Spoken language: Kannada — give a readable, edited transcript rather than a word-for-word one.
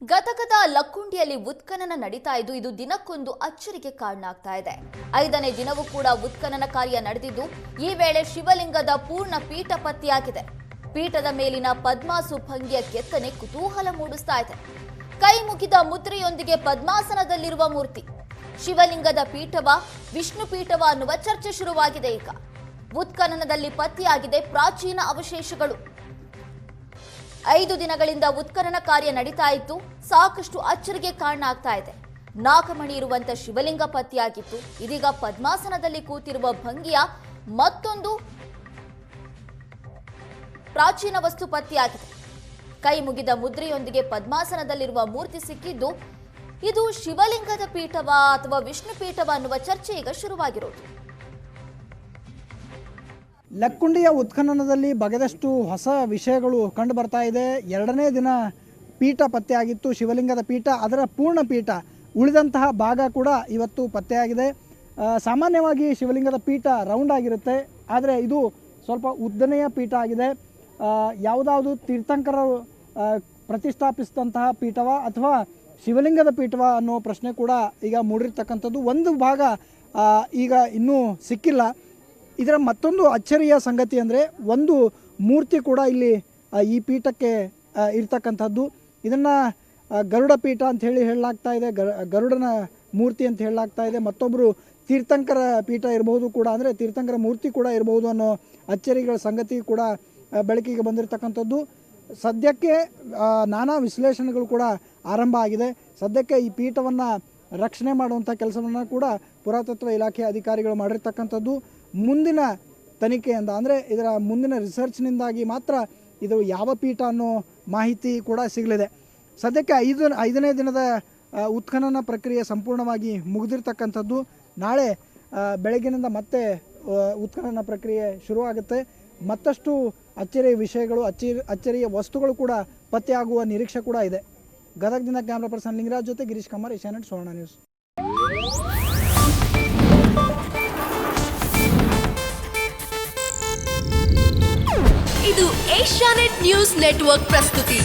ಗದಗದ ಲಕ್ಕುಂಡಿಯಲ್ಲಿ ಉತ್ಖನನ ನಡೀತಾ ಇದ್ದು ಇದು ದಿನಕ್ಕೊಂದು ಅಚ್ಚರಿಗೆ ಕಾರಣ ಆಗ್ತಾ ಇದೆ. 5ನೇ ದಿನವೂ ಕೂಡ ಉತ್ಖನನ ಕಾರ್ಯ ನಡೆದಿದ್ದು ಈ ವೇಳೆ ಶಿವಲಿಂಗದ ಪೂರ್ಣ ಪೀಠ ಪತ್ತೆಯಾಗಿದೆ. ಪೀಠದ ಮೇಲಿನ ಪದ್ಮಾಸು ಭಂಗಿಯ ಕೆತ್ತನೆ ಕುತೂಹಲ ಮೂಡಿಸ್ತಾ ಇದೆ. ಕೈ ಮುಗಿದ ಮುದ್ರೆಯೊಂದಿಗೆ ಪದ್ಮಾಸನದಲ್ಲಿರುವ ಮೂರ್ತಿ ಶಿವಲಿಂಗದ ಪೀಠವ ವಿಷ್ಣು ಪೀಠವ ಅನ್ನುವ ಚರ್ಚೆ ಶುರುವಾಗಿದೆ. ಈಗ ಉತ್ಖನನದಲ್ಲಿ ಪತ್ತೆಯಾಗಿದೆ ಪ್ರಾಚೀನ ಅವಶೇಷಗಳು. 5 ದಿನಗಳಿಂದ ಉತ್ಖನನ ಕಾರ್ಯ ನಡೀತಾ ಇತ್ತು. ಸಾಕಷ್ಟು ಅಚ್ಚರಿಗೆ ಕಾರಣ ಆಗ್ತಾ ಇದೆ. ನಾಗಮಣಿ ಇರುವಂತ ಶಿವಲಿಂಗ ಪತ್ತೆಯಾಗಿತ್ತು. ಇದೀಗ ಪದ್ಮಾಸನದಲ್ಲಿ ಕೂತಿರುವ ಭಂಗಿಯ ಮತ್ತೊಂದು ಪ್ರಾಚೀನ ವಸ್ತು ಪತ್ತೆಯಾಗಿದೆ. ಕೈ ಮುಗಿದ ಮುದ್ರೆಯೊಂದಿಗೆ ಪದ್ಮಾಸನದಲ್ಲಿರುವ ಮೂರ್ತಿ ಸಿಕ್ಕಿದ್ದು ಇದು ಶಿವಲಿಂಗದ ಪೀಠವ ಅಥವಾ ವಿಷ್ಣು ಪೀಠವ ಅನ್ನುವ ಚರ್ಚೆ ಈಗ ಶುರುವಾಗಿರೋದು. ಲಕ್ಕುಂಡಿಯ ಉತ್ಖನನದಲ್ಲಿ ಬಗೆದಷ್ಟು ಹೊಸ ವಿಷಯಗಳು ಕಂಡು ಬರ್ತಾ ಇದೆ. 2ನೇ ದಿನ ಪೀಠ ಪತ್ತೆಯಾಗಿತ್ತು, ಶಿವಲಿಂಗದ ಪೀಠ, ಅದರ ಪೂರ್ಣ ಪೀಠ. ಉಳಿದಂತಹ ಭಾಗ ಕೂಡ ಇವತ್ತು ಪತ್ತೆಯಾಗಿದೆ. ಸಾಮಾನ್ಯವಾಗಿ ಶಿವಲಿಂಗದ ಪೀಠ ರೌಂಡ್ ಆಗಿರುತ್ತೆ, ಆದರೆ ಇದು ಸ್ವಲ್ಪ ಉದ್ದನೆಯ ಪೀಠ ಆಗಿದೆ. ಯಾವುದಾವುದು ತೀರ್ಥಂಕರರು ಪ್ರತಿಷ್ಠಾಪಿಸಿದಂತಹ ಪೀಠವ ಅಥವಾ ಶಿವಲಿಂಗದ ಪೀಠವ ಅನ್ನೋ ಪ್ರಶ್ನೆ ಕೂಡ ಈಗ ಮೂಡಿರ್ತಕ್ಕಂಥದ್ದು. ಒಂದು ಭಾಗ ಈಗ ಇನ್ನೂ ಸಿಕ್ಕಿಲ್ಲ. ಇದರ ಮತ್ತೊಂದು ಅಚ್ಚರಿಯ ಸಂಗತಿ ಅಂದರೆ ಒಂದು ಮೂರ್ತಿ ಕೂಡ ಇಲ್ಲಿ ಈ ಪೀಠಕ್ಕೆ ಇರ್ತಕ್ಕಂಥದ್ದು. ಇದನ್ನು ಗರುಡ ಪೀಠ ಅಂತ ಹೇಳಲಾಗ್ತಾ ಇದೆ, ಗರುಡನ ಮೂರ್ತಿ ಅಂತ ಹೇಳಲಾಗ್ತಾ ಇದೆ. ಮತ್ತೊಬ್ಬರು ತೀರ್ಥಂಕರ ಪೀಠ ಇರಬಹುದು ಕೂಡ, ಅಂದರೆ ತೀರ್ಥಂಕರ ಮೂರ್ತಿ ಕೂಡ ಇರಬಹುದು ಅನ್ನೋ ಅಚ್ಚರಿಗಳ ಸಂಗತಿ ಕೂಡ ಬೆಳಕಿಗೆ ಬಂದಿರತಕ್ಕಂಥದ್ದು. ಸದ್ಯಕ್ಕೆ ನಾನಾ ವಿಶ್ಲೇಷಣೆಗಳು ಕೂಡ ಆರಂಭ ಆಗಿದೆ. ಸದ್ಯಕ್ಕೆ ಈ ಪೀಠವನ್ನು ರಕ್ಷಣೆ ಮಾಡುವಂಥ ಕೆಲಸವನ್ನು ಕೂಡ ಪುರಾತತ್ವ ಇಲಾಖೆ ಅಧಿಕಾರಿಗಳು ಮಾಡಿರ್ತಕ್ಕಂಥದ್ದು. ಮುಂದಿನ ತನಿಖೆಯಿಂದ, ಅಂದರೆ ಇದರ ಮುಂದಿನ ರಿಸರ್ಚ್ನಿಂದಾಗಿ ಮಾತ್ರ ಇದು ಯಾವ ಪೀಠ ಅನ್ನೋ ಮಾಹಿತಿ ಕೂಡ ಸಿಗಲಿದೆ. ಸದ್ಯಕ್ಕೆ 5ನೇ ದಿನದ ಉತ್ಖನನ ಪ್ರಕ್ರಿಯೆ ಸಂಪೂರ್ಣವಾಗಿ ಮುಗಿದಿರ್ತಕ್ಕಂಥದ್ದು. ನಾಳೆ ಬೆಳಗ್ಗಿನಿಂದ ಮತ್ತೆ ಉತ್ಖನನ ಪ್ರಕ್ರಿಯೆ ಶುರುವಾಗುತ್ತೆ. ಮತ್ತಷ್ಟು ಅಚ್ಚರಿಯ ವಿಷಯಗಳು, ಅಚ್ಚರಿಯ ವಸ್ತುಗಳು ಕೂಡ ಪತ್ತೆಯಾಗುವ ನಿರೀಕ್ಷೆ ಕೂಡ ಇದೆ. ಗದಗದಿಂದ ಕ್ಯಾಮ್ರಾ ಪರ್ಸನ್ ಲಿಂಗರಾಜ್ ಜೊತೆ ಗಿರೀಶ್ ಕಮಾರ್, ಏಷ್ಯಾನೆಟ್ ಸುವರ್ಣ ನ್ಯೂಸ್. ಇದು ಏಷ್ಯಾನೆಟ್ ನ್ಯೂಸ್ ನೆಟ್ವರ್ಕ್ ಪ್ರಸ್ತುತಿ.